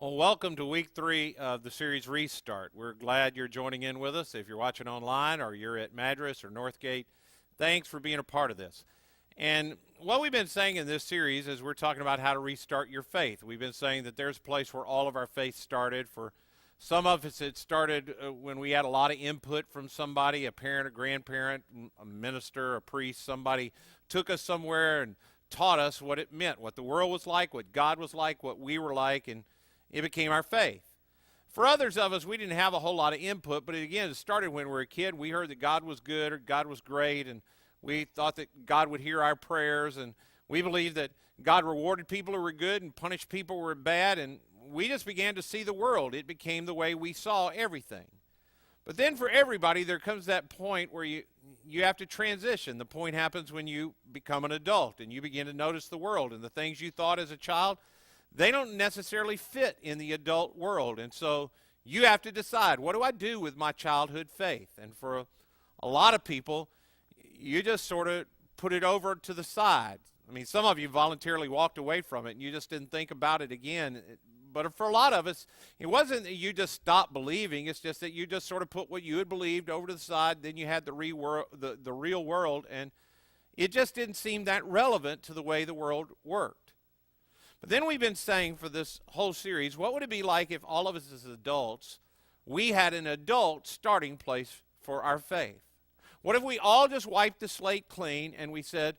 Well, welcome to week 3 of the series Restart. We're glad you're joining in with us. If you're watching online or you're at Madras or Northgate, thanks for being a part of this. And what we've been saying in this series is we're talking about how to restart your faith. We've been saying that there's a place where all of our faith started. For some of us, it started when we had a lot of input from somebody, a parent, a grandparent, a minister, a priest. Somebody took us somewhere and taught us what it meant, what the world was like, what God was like, what we were like, and it became our faith. For others of us, we didn't have a whole lot of input, but it started when we were a kid. We heard that God was good or God was great, and we thought that God would hear our prayers, and we believed that God rewarded people who were good and punished people who were bad, and we just began to see the world. It became the way we saw everything. But then for everybody, there comes that point where you have to transition. The point happens when you become an adult, and you begin to notice the world, and the things you thought as a child, they don't necessarily fit in the adult world. And so you have to decide, what do I do with my childhood faith? And for a lot of people, you just sort of put it over to the side. I mean, some of you voluntarily walked away from it and you just didn't think about it again. But for a lot of us, it wasn't that you just stopped believing. It's just that you just sort of put what you had believed over to the side. Then you had the real world, and it just didn't seem that relevant to the way the world worked. But then we've been saying for this whole series, what would it be like if all of us as adults, we had an adult starting place for our faith? What if we all just wiped the slate clean and we said,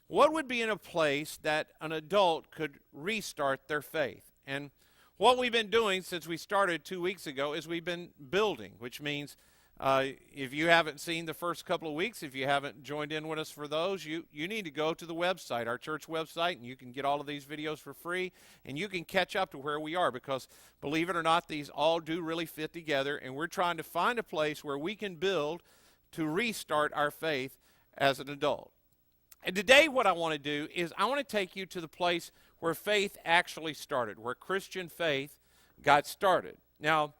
what would be in a place that an adult could restart their faith? And what we've been doing since we started 2 weeks ago is we've been building, which means if you haven't seen the first couple of weeks, if you haven't joined in with us for those, you need to go to the website, our church website, and you can get all of these videos for free, and you can catch up to where we are, because believe it or not, these all do really fit together, and we're trying to find a place where we can build to restart our faith as an adult. And today what I want to do is I want to take you to the place where faith actually started, where Christian faith got started. Now,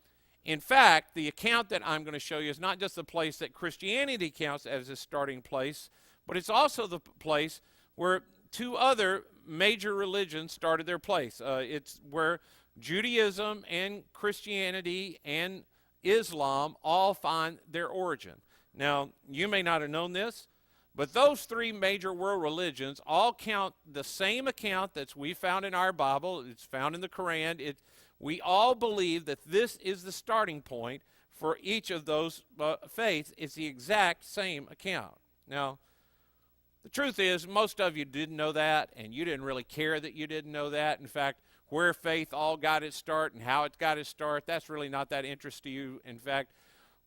in fact, the account that I'm going to show you is not just the place that Christianity counts as a starting place, but it's also the place where two other major religions started their place. It's where Judaism and Christianity and Islam all find their origin. Now, you may not have known this, but those three major world religions all count the same account that we found in our Bible. It's found in the Quran. We all believe that this is the starting point for each of those faiths. It's the exact same account. Now, the truth is, most of you didn't know that, and you didn't really care that you didn't know that. In fact, where faith all got its start and how it got its start, that's really not that interesting to you. In fact,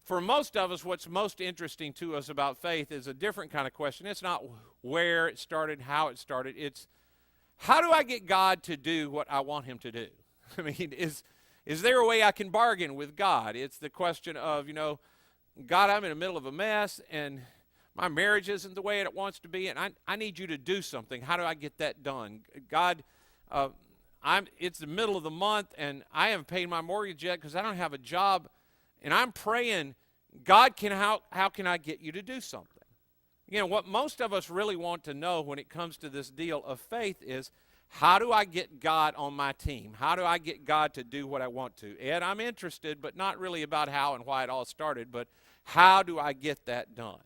for most of us, what's most interesting to us about faith is a different kind of question. It's not where it started, how it started. It's, how do I get God to do what I want him to do? I mean, is there a way I can bargain with God? It's the question of, God, I'm in the middle of a mess, and my marriage isn't the way it wants to be, and I need you to do something. How do I get that done? God, it's the middle of the month, and I haven't paid my mortgage yet because I don't have a job, and I'm praying, God, how can I get you to do something? What most of us really want to know when it comes to this deal of faith is, how do I get God on my team? How do I get God to do what I want to? Ed, I'm interested, but not really about how and why it all started, but how do I get that done?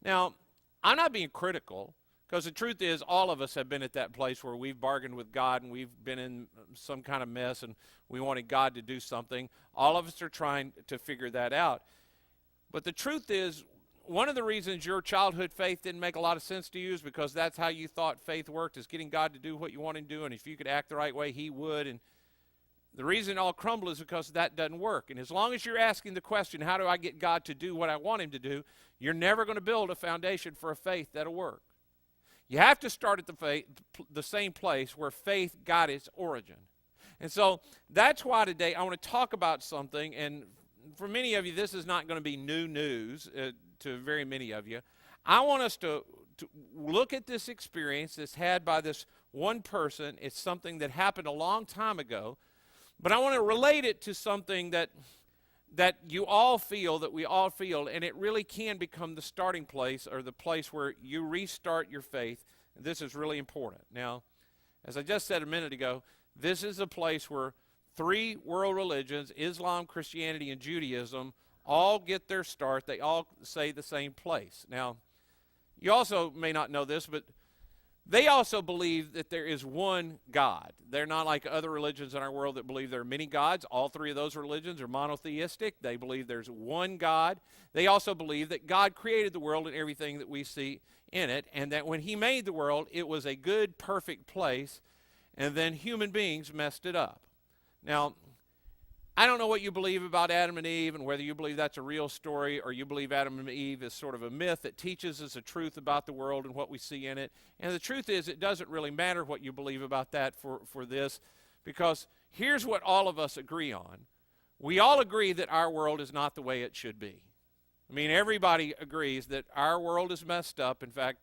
Now, I'm not being critical, because the truth is all of us have been at that place where we've bargained with God and we've been in some kind of mess and we wanted God to do something. All of us are trying to figure that out. But the truth is, one of the reasons your childhood faith didn't make a lot of sense to you is because that's how you thought faith worked, is getting God to do what you want him to do, and if you could act the right way, he would. And the reason it all crumbled is because that doesn't work. And as long as you're asking the question, how do I get God to do what I want him to do, you're never going to build a foundation for a faith that'll work. You have to start at the same place where faith got its origin. And so that's why today I want to talk about something, and for many of you, this is not going to be new news to very many of you. I want us to look at this experience that's had by this one person. It's something that happened a long time ago, but I want to relate it to something that you all feel, that we all feel, and it really can become the starting place or the place where you restart your faith. This is really important. Now, as I just said a minute ago, this is a place where three world religions, Islam, Christianity, and Judaism, all get their start. They all say the same place. Now, you also may not know this, but they also believe that there is one God. They're not like other religions in our world that believe there are many gods. All three of those religions are monotheistic. They believe there's one God. They also believe that God created the world and everything that we see in it, and that when he made the world, it was a good, perfect place, and then human beings messed it up. Now, I don't know what you believe about Adam and Eve and whether you believe that's a real story or you believe Adam and Eve is sort of a myth that teaches us a truth about the world and what we see in it. And the truth is, it doesn't really matter what you believe about that for this, because here's what all of us agree on. We all agree that our world is not the way it should be. I mean, everybody agrees that our world is messed up. In fact,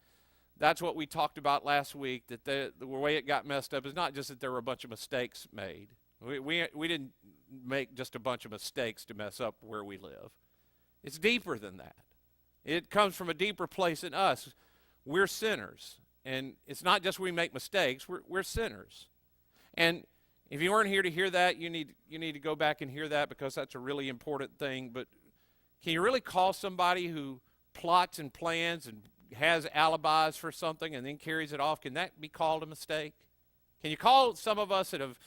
that's what we talked about last week, that the way it got messed up is not just that there were a bunch of mistakes made. We didn't make just a bunch of mistakes to mess up where we live. It's deeper than that. It comes from a deeper place in us. We're sinners. And it's not just we make mistakes, we're sinners. And if you weren't here to hear that, you need to go back and hear that, because that's a really important thing. But can you really call somebody who plots and plans and has alibis for something and then carries it off, can that be called a mistake? Can you call some of us that have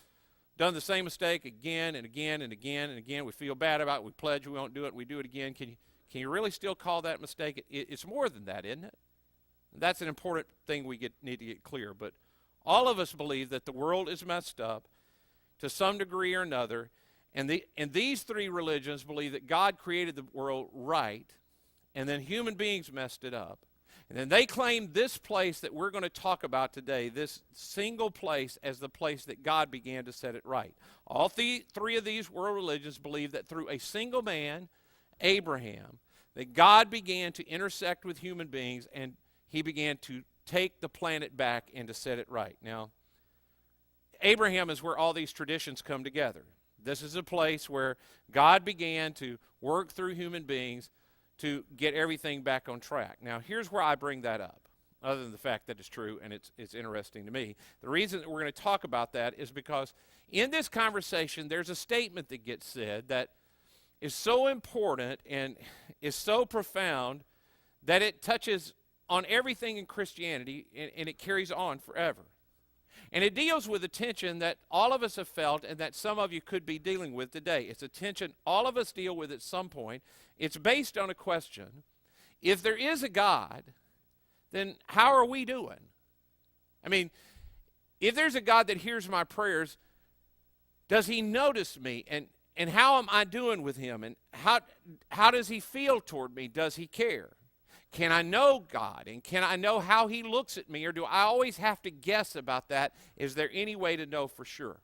done the same mistake again and again and again and again, we feel bad about it, we pledge we won't do it, we do it again, can you really still call that a mistake? It's more than that, isn't it? That's an important thing we need to get clear. But all of us believe that the world is messed up to some degree or another, and these three religions believe that God created the world right, and then human beings messed it up. And then they claim this place that we're going to talk about today, this single place, as the place that God began to set it right. All three of these world religions believe that through a single man, Abraham, that God began to intersect with human beings, and he began to take the planet back and to set it right. Now, Abraham is where all these traditions come together. This is a place where God began to work through human beings to get everything back on track. Now, here's where I bring that up, other than the fact that it's true and it's interesting to me. The reason that we're going to talk about that is because in this conversation, there's a statement that gets said that is so important and is so profound that it touches on everything in Christianity, and it carries on forever. And it deals with a tension that all of us have felt and that some of you could be dealing with today. It's a tension all of us deal with at some point. It's based on a question. If there is a God, then how are we doing? I mean, if there's a God that hears my prayers, does he notice me? And how am I doing with him? And how does he feel toward me? Does he care? Can I know God? And can I know how he looks at me? Or do I always have to guess about that? Is there any way to know for sure?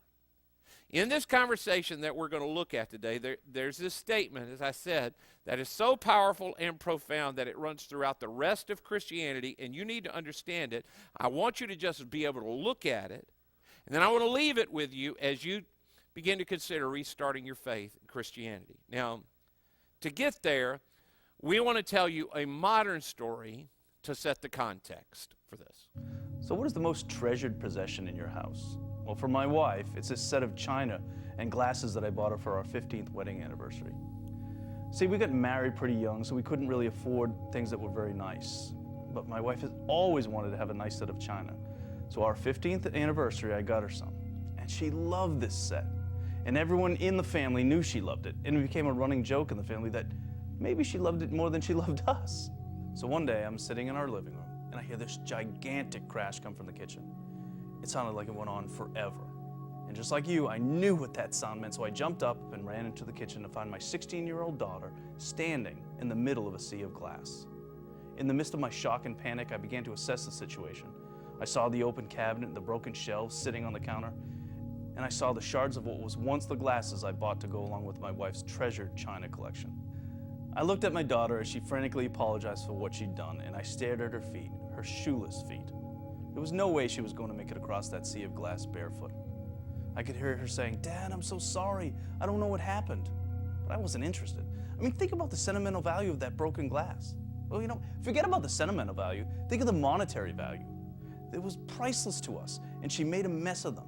In this conversation that we're going to look at today, there's this statement, as I said, that is so powerful and profound that it runs throughout the rest of Christianity, and you need to understand it. I want you to just be able to look at it, and then I want to leave it with you as you begin to consider restarting your faith in Christianity. Now, to get there, we want to tell you a modern story to set the context for this. So what is the most treasured possession in your house? Well, for my wife, it's this set of china and glasses that I bought her for our 15th wedding anniversary. See, we got married pretty young, so we couldn't really afford things that were very nice. But my wife has always wanted to have a nice set of china. So our 15th anniversary, I got her some. And she loved this set. And everyone in the family knew she loved it. And it became a running joke in the family that maybe she loved it more than she loved us. So one day, I'm sitting in our living room, and I hear this gigantic crash come from the kitchen. It sounded like it went on forever. And just like you, I knew what that sound meant, so I jumped up and ran into the kitchen to find my 16-year-old daughter standing in the middle of a sea of glass. In the midst of my shock and panic, I began to assess the situation. I saw the open cabinet and the broken shelves sitting on the counter, and I saw the shards of what was once the glasses I bought to go along with my wife's treasured china collection. I looked at my daughter as she frantically apologized for what she'd done, and I stared at her feet, her shoeless feet. There was no way she was going to make it across that sea of glass barefoot. I could hear her saying, "Dad, I'm so sorry. I don't know what happened." But I wasn't interested. I mean, think about the sentimental value of that broken glass. Well, forget about the sentimental value. Think of the monetary value. It was priceless to us, and she made a mess of them.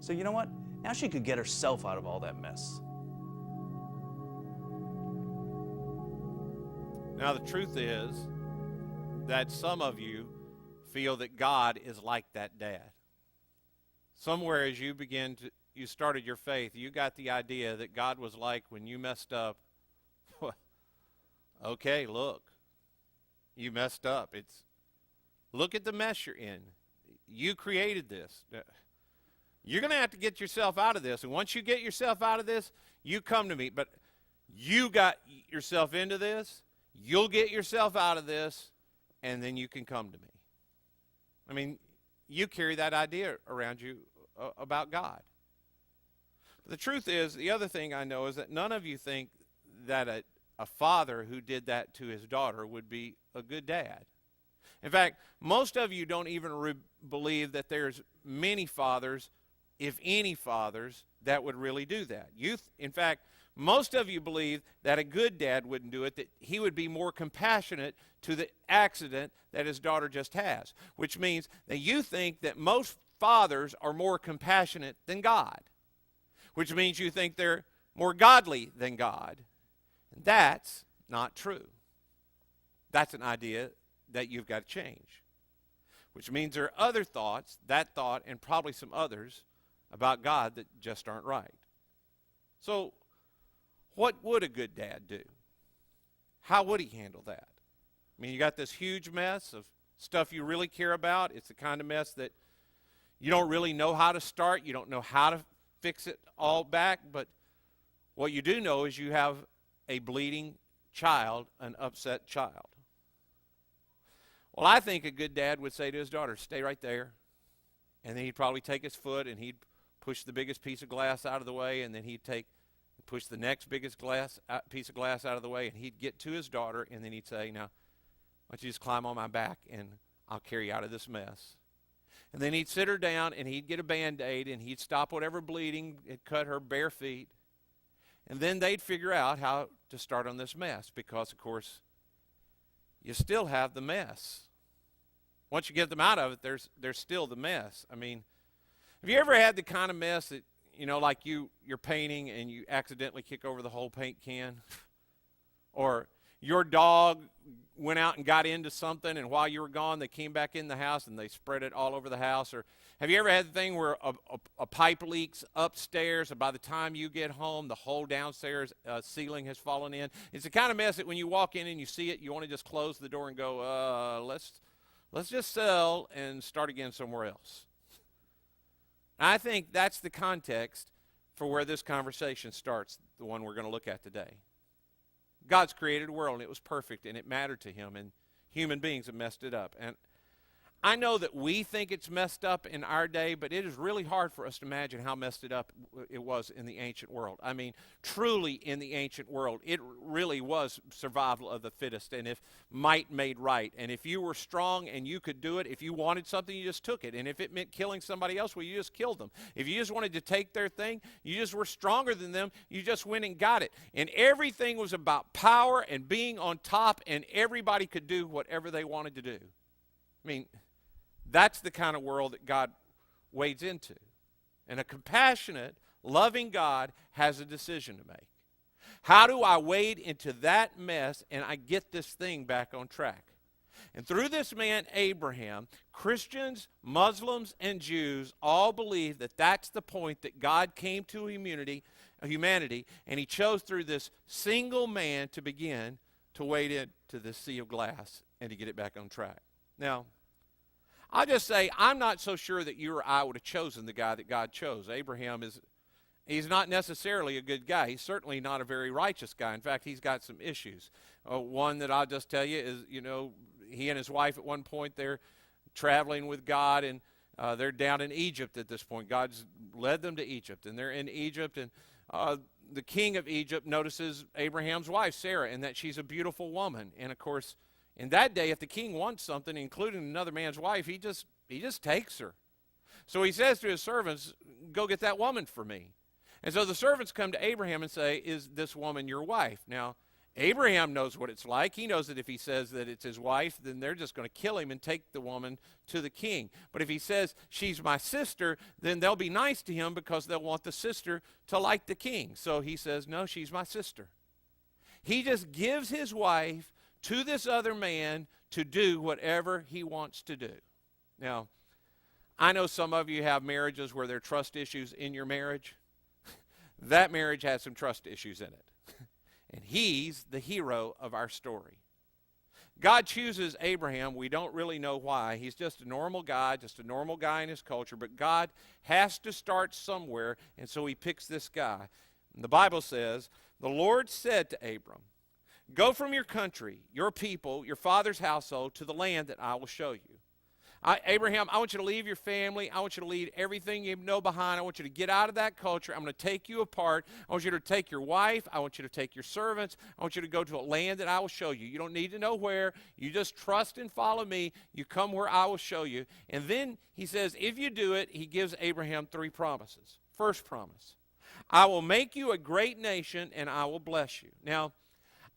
So you know what? Now she could get herself out of all that mess. Now, the truth is that some of you feel that God is like that dad. Somewhere as you started your faith, you got the idea that God was like when you messed up. Okay, look, you messed up. Look at the mess you're in. You created this. You're going to have to get yourself out of this. And once you get yourself out of this, you come to me. But you got yourself into this. You'll get yourself out of this, and then you can come to me. I mean, you carry that idea around you about God. But the truth is, the other thing I know is that none of you think that a father who did that to his daughter would be a good dad. In fact, most of you don't even believe that there's many fathers, if any fathers, that would really do that. In fact, most of you believe that a good dad wouldn't do it, that he would be more compassionate to the accident that his daughter just has, which means that you think that most fathers are more compassionate than God, which means you think they're more godly than God. And that's not true. That's an idea that you've got to change, which means there are other thoughts, that thought, and probably some others about God that just aren't right. So, what would a good dad do? How would he handle that? I mean, you got this huge mess of stuff you really care about. It's the kind of mess that you don't really know how to start. You don't know how to fix it all back. But what you do know is you have a bleeding child, an upset child. Well, I think a good dad would say to his daughter, stay right there. And then he'd probably take his foot and he'd push the biggest piece of glass out of the way, and then he'd push the next biggest piece of glass out of the way, and he'd get to his daughter, and then he'd say, now, why don't you just climb on my back, and I'll carry you out of this mess. And then he'd sit her down, and he'd get a Band-Aid, and he'd stop whatever bleeding had cut her bare feet, and then they'd figure out how to start on this mess, because, of course, you still have the mess. Once you get them out of it, there's still the mess. I mean, have you ever had the kind of mess that, like you're painting and you accidentally kick over the whole paint can? Or your dog went out and got into something, and while you were gone, they came back in the house and they spread it all over the house? Or have you ever had the thing where a pipe leaks upstairs, and by the time you get home, the whole downstairs ceiling has fallen in? It's the kind of mess that when you walk in and you see it, you want to just close the door and go, let's just sell and start again somewhere else. I think that's the context for where this conversation starts, the one we're going to look at today. God's created a world, and it was perfect, and it mattered to him, and human beings have messed it up. And I know that we think it's messed up in our day, but it is really hard for us to imagine how messed it up it was in the ancient world. I mean, truly in the ancient world, it really was survival of the fittest, and if might made right. And if you were strong and you could do it, if you wanted something, you just took it. And if it meant killing somebody else, well, you just killed them. If you just wanted to take their thing, you just were stronger than them. You just went and got it. And everything was about power and being on top, and everybody could do whatever they wanted to do. I mean, that's the kind of world that God wades into. And a compassionate, loving God has a decision to make. How do I wade into that mess and I get this thing back on track? And through this man, Abraham, Christians, Muslims, and Jews all believe that that's the point that God came to humanity, and he chose through this single man to begin to wade into this sea of glass and to get it back on track. Now, I'll just say, I'm not so sure that you or I would have chosen the guy that God chose. Abraham he's not necessarily a good guy. He's certainly not a very righteous guy. In fact, he's got some issues. One that I'll just tell you is, he and his wife at one point, they're traveling with God, and they're down in Egypt at this point. God's led them to Egypt, and they're in Egypt, and the king of Egypt notices Abraham's wife, Sarah, and that she's a beautiful woman. And, of course, in that day, if the king wants something, including another man's wife, he just takes her. So he says to his servants, go get that woman for me. And so the servants come to Abraham and say, is this woman your wife? Now, Abraham knows what it's like. He knows that if he says that it's his wife, then they're just going to kill him and take the woman to the king. But if he says, she's my sister, then they'll be nice to him because they'll want the sister to like the king. So he says, no, she's my sister. He just gives his wife to this other man to do whatever he wants to do. Now, I know some of you have marriages where there are trust issues in your marriage. That marriage has some trust issues in it. And he's the hero of our story. God chooses Abraham. We don't really know why. He's just a normal guy in his culture. But God has to start somewhere, and so he picks this guy. And the Bible says, the Lord said to Abram, go from your country, your people, your father's household, to the land that I will show you. Abraham, I want you to leave your family. I want you to leave everything you know behind. I want you to get out of that culture. I'm going to take you apart. I want you to take your wife. I want you to take your servants. I want you to go to a land that I will show you. You don't need to know where. You just trust and follow me. You come where I will show you. And then he says, if you do it, he gives Abraham 3 promises. First promise, I will make you a great nation and I will bless you. Now,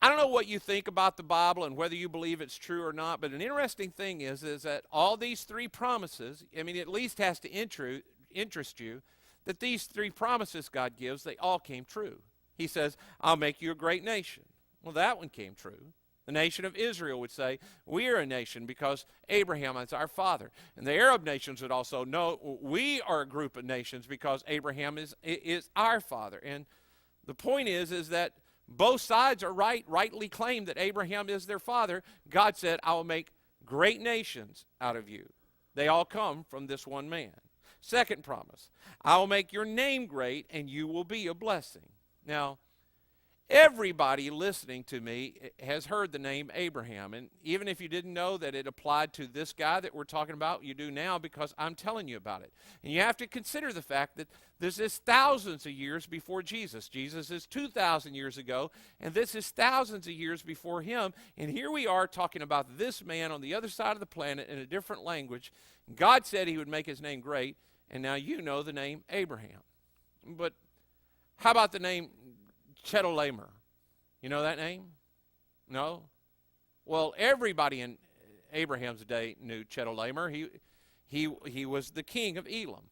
I don't know what you think about the Bible and whether you believe it's true or not, but an interesting thing is that all these 3 promises, I mean, it at least has to interest you that these 3 promises God gives, they all came true. He says, I'll make you a great nation. Well, that one came true. The nation of Israel would say, we are a nation because Abraham is our father. And the Arab nations would also know, we are a group of nations because Abraham is our father. And the point is that both sides are rightly claim that Abraham is their father. God said, I will make great nations out of you. They all come from this one man. Second promise, I will make your name great and you will be a blessing. Now, everybody listening to me has heard the name Abraham. And even if you didn't know that it applied to this guy that we're talking about, you do now because I'm telling you about it. And you have to consider the fact that this is thousands of years before Jesus. Jesus is 2,000 years ago, and this is thousands of years before him. And here we are talking about this man on the other side of the planet in a different language. God said he would make his name great, and now you know the name Abraham. But how about the name Chedorlaomer? You know that name? No? Well, everybody in Abraham's day knew Chedorlaomer. He was the king of Elam.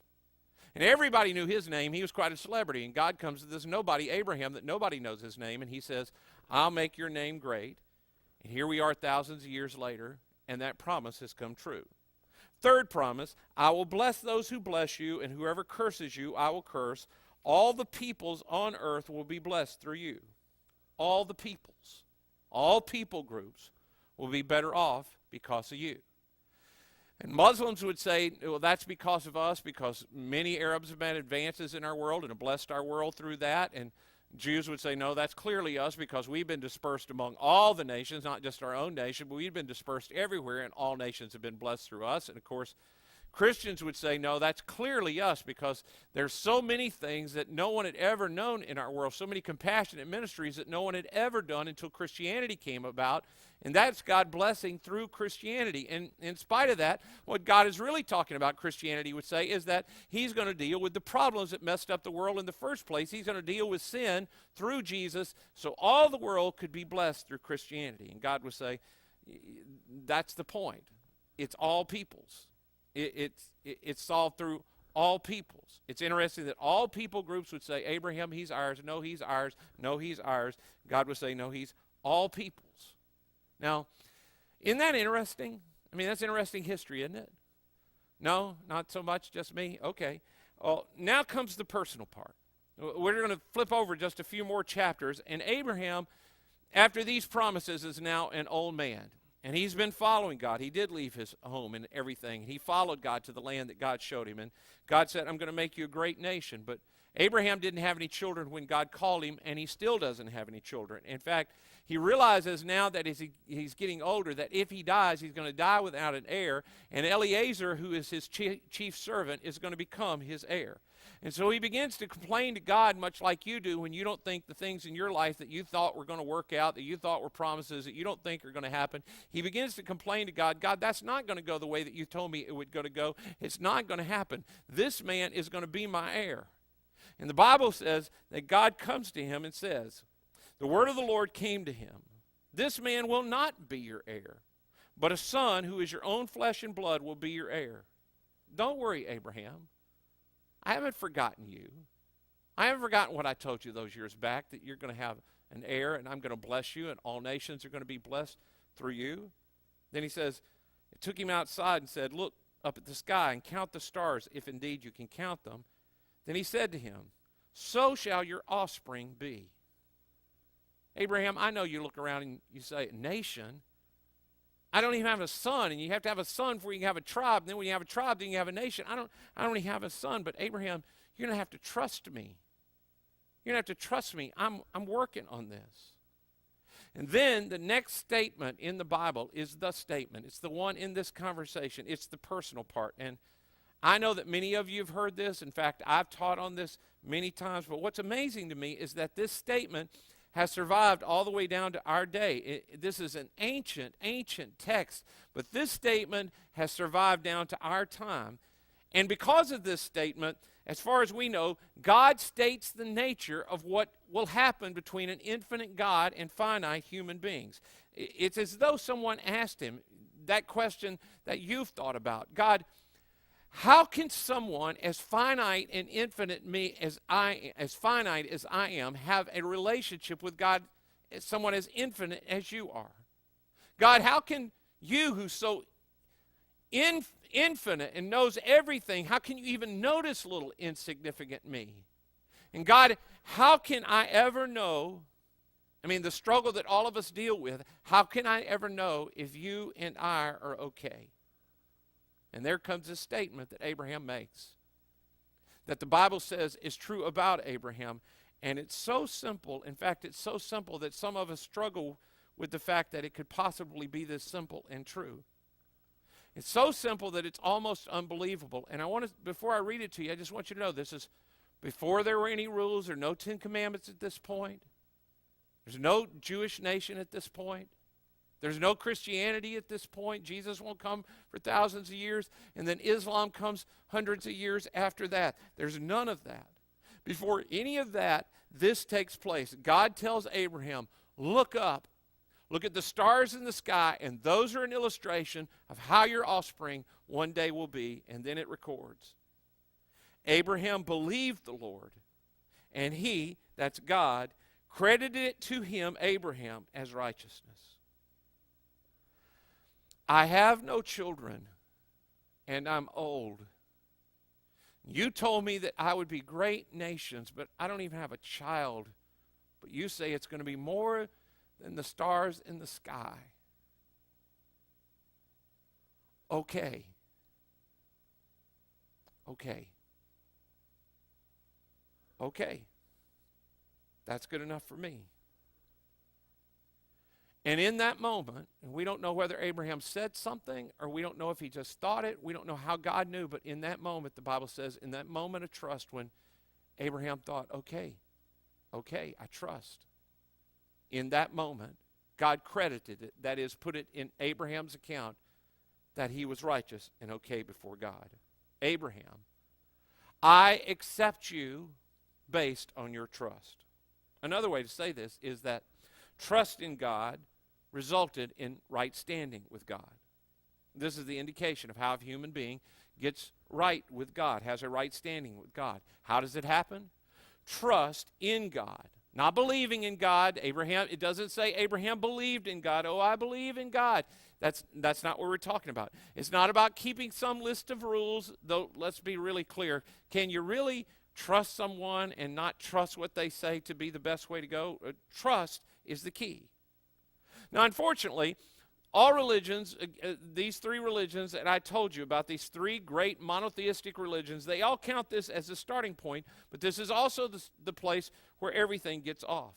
And everybody knew his name. He was quite a celebrity. And God comes to this nobody, Abraham, that nobody knows his name. And he says, I'll make your name great. And here we are thousands of years later, and that promise has come true. Third promise, I will bless those who bless you, and whoever curses you, I will curse. All the peoples on earth will be blessed through you. All the peoples, all people groups will be better off because of you. And Muslims would say, well, that's because of us, because many Arabs have made advances in our world and have blessed our world through that. And Jews would say, no, that's clearly us because we've been dispersed among all the nations, not just our own nation, but we've been dispersed everywhere, and all nations have been blessed through us. And, of course, Christians would say, no, that's clearly us because there's so many things that no one had ever known in our world, so many compassionate ministries that no one had ever done until Christianity came about, and that's God blessing through Christianity. And in spite of that, what God is really talking about, Christianity would say, is that he's going to deal with the problems that messed up the world in the first place. He's going to deal with sin through Jesus so all the world could be blessed through Christianity. And God would say, that's the point. It's all peoples. It's solved through all peoples. It's interesting that all people groups would say, Abraham, he's ours. No, he's ours. No, he's ours. God would say, no, he's all peoples. Now, isn't that interesting? I mean, that's interesting history, isn't it? No, not so much, just me? Okay. Well, now comes the personal part. We're going to flip over just a few more chapters, and Abraham, after these promises, is now an old man. And he's been following God. He did leave his home and everything. He followed God to the land that God showed him. And God said, I'm going to make you a great nation. But Abraham didn't have any children when God called him, and he still doesn't have any children. In fact, he realizes now that as he's getting older, that if he dies, he's going to die without an heir. And Eliezer, who is his chief servant, is going to become his heir. And so he begins to complain to God, much like you do when you don't think the things in your life that you thought were going to work out, that you thought were promises that you don't think are going to happen. He begins to complain to God, God, that's not going to go the way that you told me it would go. It's not going to happen. This man is going to be my heir. And the Bible says that God comes to him and says, the word of the Lord came to him. This man will not be your heir, but a son who is your own flesh and blood will be your heir. Don't worry, Abraham. I haven't forgotten you. I haven't forgotten what I told you those years back, that you're going to have an heir, and I'm going to bless you, and all nations are going to be blessed through you. Then he says, it took him outside and said, look up at the sky and count the stars, if indeed you can count them. Then he said to him, so shall your offspring be. Abraham, I know you look around and you say, nation? I don't even have a son, and you have to have a son before you can have a tribe. And then when you have a tribe, then you have a nation. I don't even have a son, but Abraham, you're going to have to trust me. You're going to have to trust me. I'm working on this. And then the next statement in the Bible is the statement. It's the one in this conversation. It's the personal part. And I know that many of you have heard this. In fact, I've taught on this many times. But what's amazing to me is that this statement has survived all the way down to our day. This is an ancient text. But this statement has survived down to our time. And because of this statement, as far as we know, God states the nature of what will happen between an infinite God and finite human beings. It's as though someone asked him that question that you've thought about. God, how can someone as finite and infinite as finite as I am, have a relationship with God, someone as infinite as you are? God, how can you, who's so infinite and knows everything, how can you even notice little insignificant me? And God, how can I ever know, the struggle that all of us deal with, how can I ever know if you and I are okay? And there comes a statement that Abraham makes, that the Bible says is true about Abraham, and it's so simple. In fact, it's so simple that some of us struggle with the fact that it could possibly be this simple and true. It's so simple that it's almost unbelievable. And before I read it to you, I just want you to know this is before there were any rules or no 10 Commandments at this point. There's no Jewish nation at this point. There's no Christianity at this point. Jesus won't come for thousands of years. And then Islam comes hundreds of years after that. There's none of that. Before any of that, this takes place. God tells Abraham, look up. Look at the stars in the sky, and those are an illustration of how your offspring one day will be. And then it records, Abraham believed the Lord, and he, that's God, credited it to him, Abraham, as righteousness. I have no children, and I'm old. You told me that I would be great nations, but I don't even have a child. But you say it's going to be more than the stars in the sky. Okay. That's good enough for me. And in that moment, and we don't know whether Abraham said something or we don't know if he just thought it, we don't know how God knew, but in that moment, the Bible says, in that moment of trust when Abraham thought, okay, I trust. In that moment, God credited it, that is, put it in Abraham's account, that he was righteous and okay before God. Abraham, I accept you based on your trust. Another way to say this is that trust in God resulted in right standing with God. This is the indication of how a human being gets right with God, has a right standing with God. How does it happen? Trust in God. Not believing in God. Abraham, it doesn't say Abraham believed in God. Oh, I believe in God. That's not what we're talking about. It's not about keeping some list of rules, though let's be really clear. Can you really trust someone and not trust what they say to be the best way to go? Trust is the key. Now, unfortunately, all religions, these three religions that I told you about, these three great monotheistic religions, they all count this as a starting point, but this is also the place where everything gets off.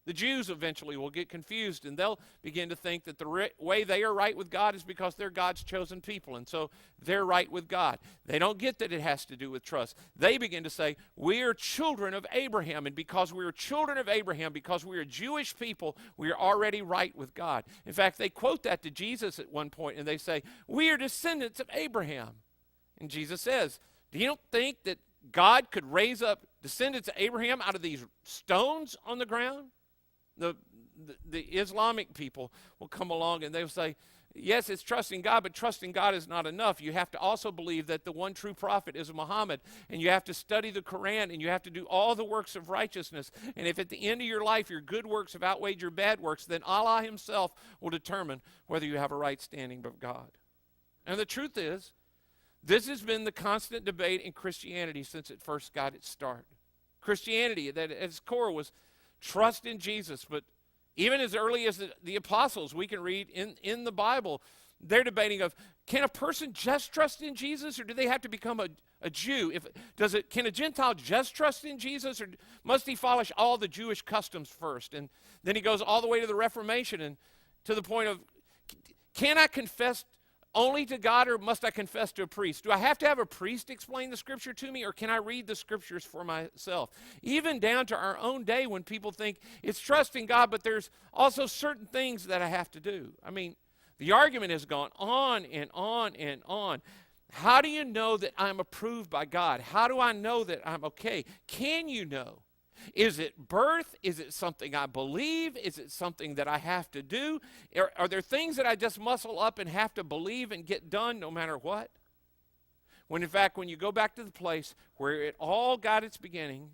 The Jews eventually will get confused, and they'll begin to think that the way they are right with God is because they're God's chosen people, and so they're right with God. They don't get that it has to do with trust. They begin to say, we are children of Abraham, and because we are children of Abraham, because we are Jewish people, we are already right with God. In fact, they quote that to Jesus at one point, and they say, we are descendants of Abraham. And Jesus says, do you don't think that God could raise up descendants of Abraham out of these stones on the ground? the Islamic people will come along and they'll say, yes, it's trusting God, but trusting God is not enough. You have to also believe that the one true prophet is Muhammad, and you have to study the Quran, and you have to do all the works of righteousness. And if at the end of your life your good works have outweighed your bad works, then Allah himself will determine whether you have a right standing with God. And the truth is, this has been the constant debate in Christianity since it first got its start. Christianity, that at its core was trust in Jesus, but even as early as the apostles, we can read in the Bible, they're debating of, can a person just trust in Jesus, or do they have to become a Jew? Can a Gentile just trust in Jesus, or must he follow all the Jewish customs first? And then he goes all the way to the Reformation and to the point of, can I confess only to God, or must I confess to a priest? Do I have to have a priest explain the scripture to me, or can I read the scriptures for myself? Even down to our own day when people think it's trusting God, but there's also certain things that I have to do. I mean, the argument has gone on and on and on. How do you know that I'm approved by God? How do I know that I'm okay? Can you know? Is it birth? Is it something I believe? Is it something that I have to do? Are there things that I just muscle up and have to believe and get done no matter what? When in fact, when you go back to the place where it all got its beginning,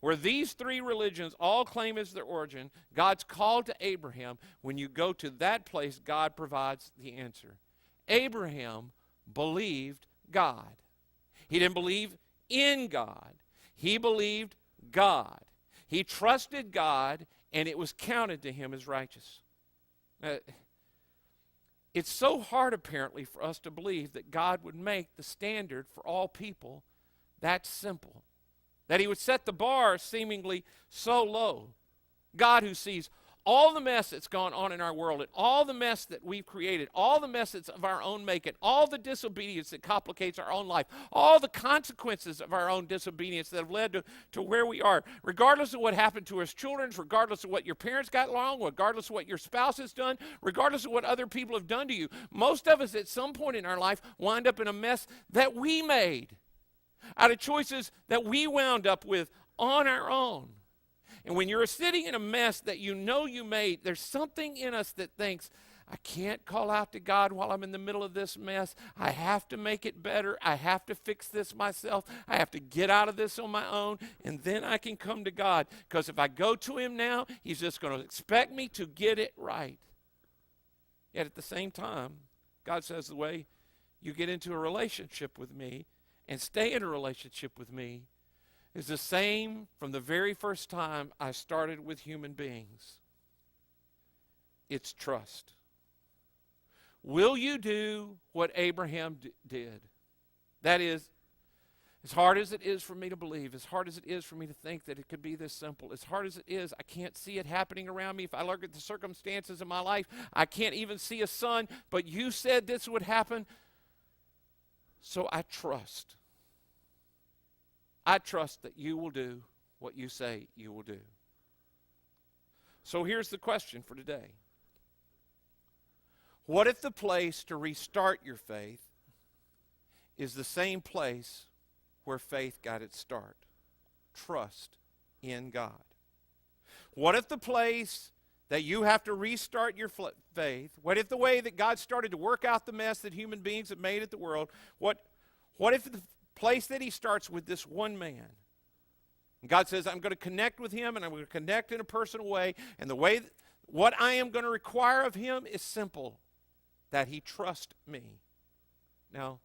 where these three religions all claim as their origin, God's call to Abraham. When you go to that place, God provides the answer. Abraham believed God. He didn't believe in God. He believed God. He trusted God, and it was counted to him as righteous. It's so hard, apparently, for us to believe that God would make the standard for all people that simple, that he would set the bar seemingly so low. God, who sees all the mess that's gone on in our world, and all the mess that we've created, all the mess that's of our own making, all the disobedience that complicates our own life, all the consequences of our own disobedience that have led to where we are, regardless of what happened to us children, regardless of what your parents got wrong, regardless of what your spouse has done, regardless of what other people have done to you. Most of us at some point in our life wind up in a mess that we made out of choices that we wound up with on our own. And when you're sitting in a mess that you know you made, there's something in us that thinks, I can't call out to God while I'm in the middle of this mess. I have to make it better. I have to fix this myself. I have to get out of this on my own, and then I can come to God. Because if I go to him now, he's just going to expect me to get it right. Yet at the same time, God says the way you get into a relationship with me and stay in a relationship with me is the same from the very first time I started with human beings. It's trust. Will you do what Abraham did? That is, as hard as it is for me to believe, as hard as it is for me to think that it could be this simple, as hard as it is, I can't see it happening around me. If I look at the circumstances of my life, I can't even see a son, but you said this would happen, so I trust. I trust that you will do what you say you will do. So here's the question for today. What if the place to restart your faith is the same place where faith got its start? Trust in God. What if the place that you have to restart your faith, what if the way that God started to work out the mess that human beings have made at the world, what if the place that he starts with this one man? And God says, I'm going to connect with him, and I'm going to connect in a personal way, and the way what I am going to require of him is simple, that he trust me. Now,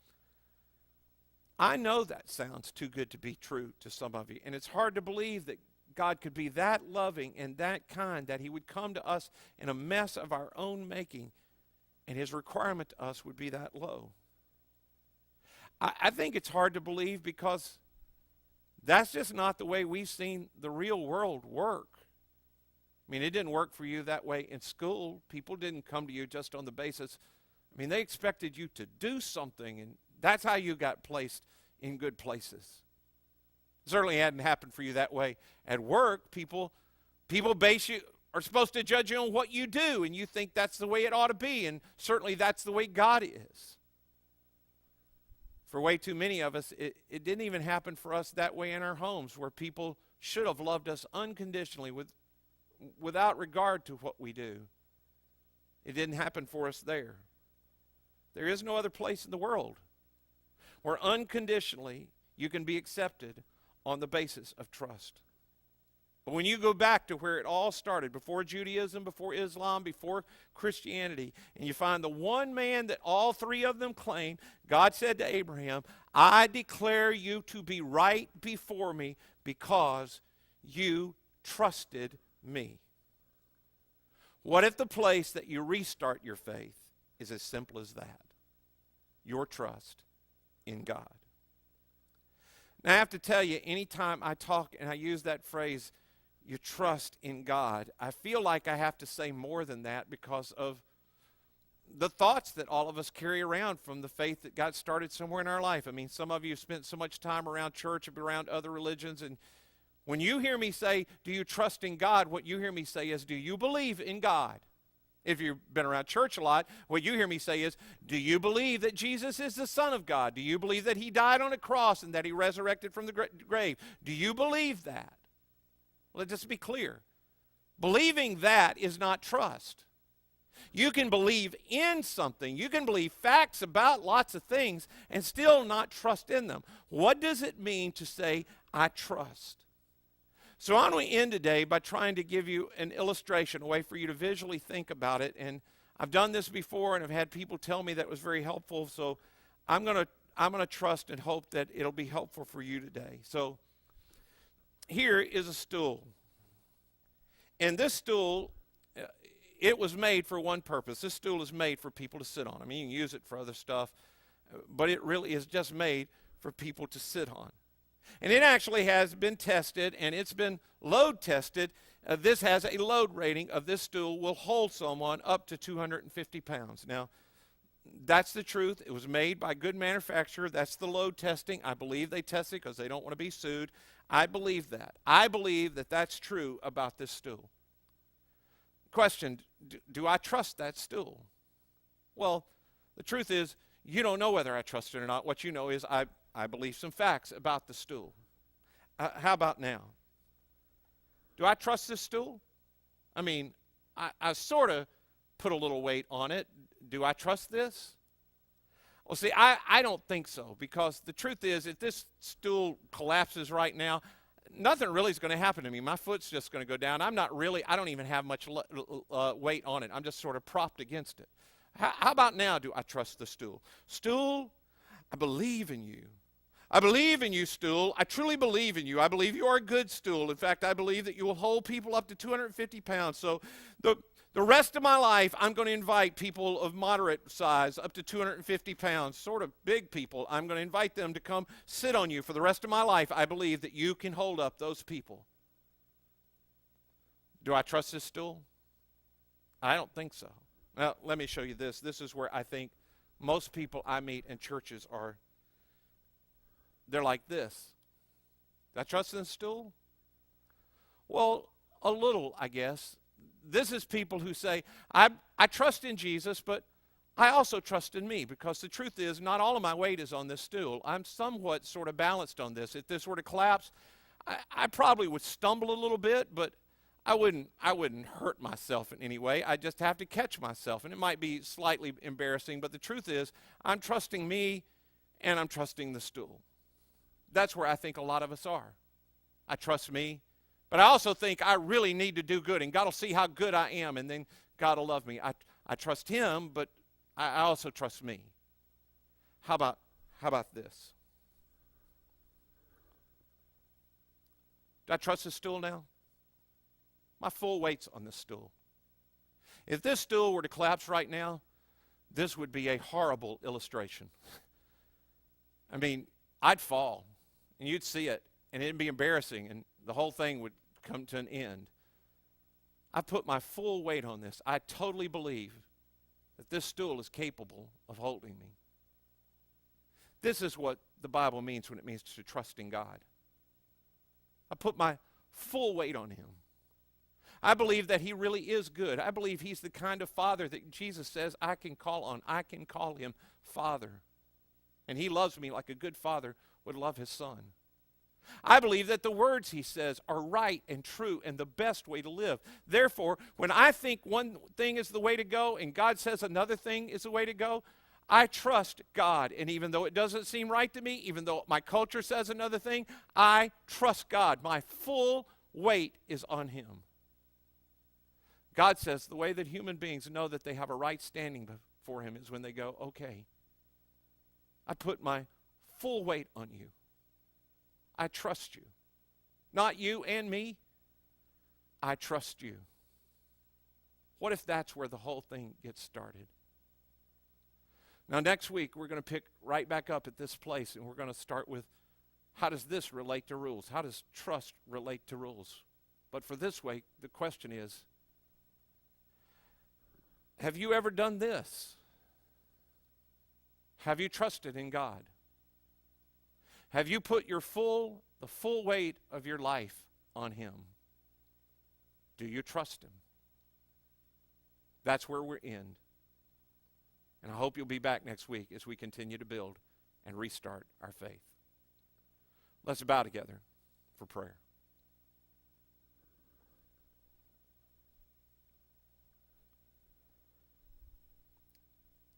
I know that sounds too good to be true to some of you, and it's hard to believe that God could be that loving and that kind, that he would come to us in a mess of our own making, and his requirement to us would be that low. I think it's hard to believe because that's just not the way we've seen the real world work. I mean, it didn't work for you that way in school. People didn't come to you just on the basis, they expected you to do something, and that's how you got placed in good places. Certainly hadn't happened for you that way at work. People are supposed to judge you on what you do, and you think that's the way it ought to be, and certainly that's the way God is. For way too many of us, it didn't even happen for us that way in our homes, where people should have loved us unconditionally with without regard to what we do. It didn't happen for us there. There is no other place in the world where unconditionally you can be accepted on the basis of trust. But when you go back to where it all started, before Judaism, before Islam, before Christianity, and you find the one man that all three of them claim, God said to Abraham, I declare you to be right before me because you trusted me. What if the place that you restart your faith is as simple as that? Your trust in God. Now I have to tell you, anytime I talk and I use that phrase, your trust in God, I feel like I have to say more than that because of the thoughts that all of us carry around from the faith that got started somewhere in our life. I mean, some of you have spent so much time around church and around other religions, and when you hear me say, do you trust in God, what you hear me say is, do you believe in God? If you've been around church a lot, what you hear me say is, do you believe that Jesus is the Son of God? Do you believe that he died on a cross and that he resurrected from the grave? Do you believe that? Let's just be clear. Believing that is not trust. You can believe in something. You can believe facts about lots of things and still not trust in them. What does it mean to say, I trust? So I want to end today by trying to give you an illustration, a way for you to visually think about it. And I've done this before and I've had people tell me that was very helpful. So I'm going to trust and hope that it'll be helpful for you today. So here is a stool. And this stool, it was made for one purpose. This stool is made for people to sit on. I mean, you can use it for other stuff, but it really is just made for people to sit on. And it actually has been tested, and it's been load tested. This has a load rating of this stool will hold someone up to 250 pounds. Now, that's the truth. It was made by a good manufacturer. That's the load testing. I believe they test it because they don't want to be sued. I believe that. I believe that that's true about this stool. Question, do I trust that stool? Well, the truth is, you don't know whether I trust it or not. What you know is I believe some facts about the stool. How about now? Do I trust this stool? I mean, I sort of put a little weight on it. Do I trust this? Well, see, I don't think so, because the truth is, if this stool collapses right now, nothing really is going to happen to me. My foot's just going to go down. I don't even have much weight on it. I'm just sort of propped against it. How about now, do I trust the stool? Stool, I believe in you. I believe in you, stool. I truly believe in you. I believe you are a good stool. In fact, I believe that you will hold people up to 250 pounds. So the rest of my life, I'm going to invite people of moderate size up to 250 pounds, sort of big people. I'm going to invite them to come sit on you for the rest of my life. I believe that you can hold up those people. Do I trust this stool? I don't think so. Now, let me show you this. This is where I think most people I meet in churches are. They're like this. Do I trust in the stool? Well, a little, I guess. This is people who say, I trust in Jesus, but I also trust in me, because the truth is, not all of my weight is on this stool. I'm somewhat sort of balanced on this. If this were to collapse, I probably would stumble a little bit, but I wouldn't hurt myself in any way. I just have to catch myself, and it might be slightly embarrassing, but the truth is, I'm trusting me and I'm trusting the stool. That's where I think a lot of us are. I trust me, but I also think I really need to do good, and God will see how good I am, and then God will love me. I trust him, but I also trust me. How about this? Do I trust this stool now? My full weight's on this stool. If this stool were to collapse right now, this would be a horrible illustration. I mean, I'd fall, and you'd see it, and it'd be embarrassing, and the whole thing would come to an end. I put my full weight on this. I totally believe that this stool is capable of holding me. This is what the Bible means when it means to trust in God. I put my full weight on him. I believe that he really is good. I believe he's the kind of father that Jesus says I can call on. I can call him Father. And he loves me like a good father would love his son. I believe that the words he says are right and true and the best way to live. Therefore, when I think one thing is the way to go and God says another thing is the way to go, I trust God. And even though it doesn't seem right to me, even though my culture says another thing, I trust God. My full weight is on him. God says the way that human beings know that they have a right standing before him is when they go, okay, I put my full weight on you. I trust you. Not you and me. I trust you. What if that's where the whole thing gets started? Now, next week, we're going to pick right back up at this place, and we're going to start with, how does this relate to rules? How does trust relate to rules? But for this week, the question is, have you ever done this? Have you trusted in God? Have you put the full weight of your life on him? Do you trust him? That's where we're in. And I hope you'll be back next week as we continue to build and restart our faith. Let's bow together for prayer.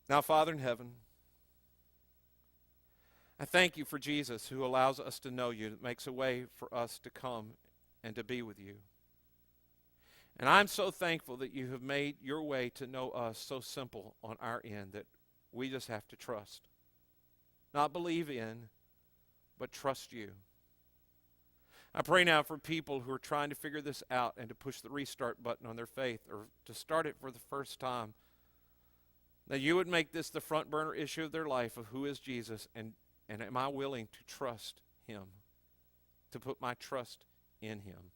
Now, Father in heaven, I thank you for Jesus, who allows us to know you, that makes a way for us to come and to be with you. And I'm so thankful that you have made your way to know us so simple on our end that we just have to trust. Not believe in, but trust you. I pray now for people who are trying to figure this out and to push the restart button on their faith or to start it for the first time, that you would make this the front burner issue of their life of who is Jesus, and am I willing to trust him, to put my trust in him.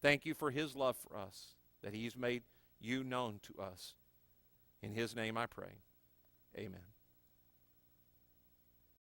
Thank you for his love for us, that he's made you known to us. In his name I pray. Amen.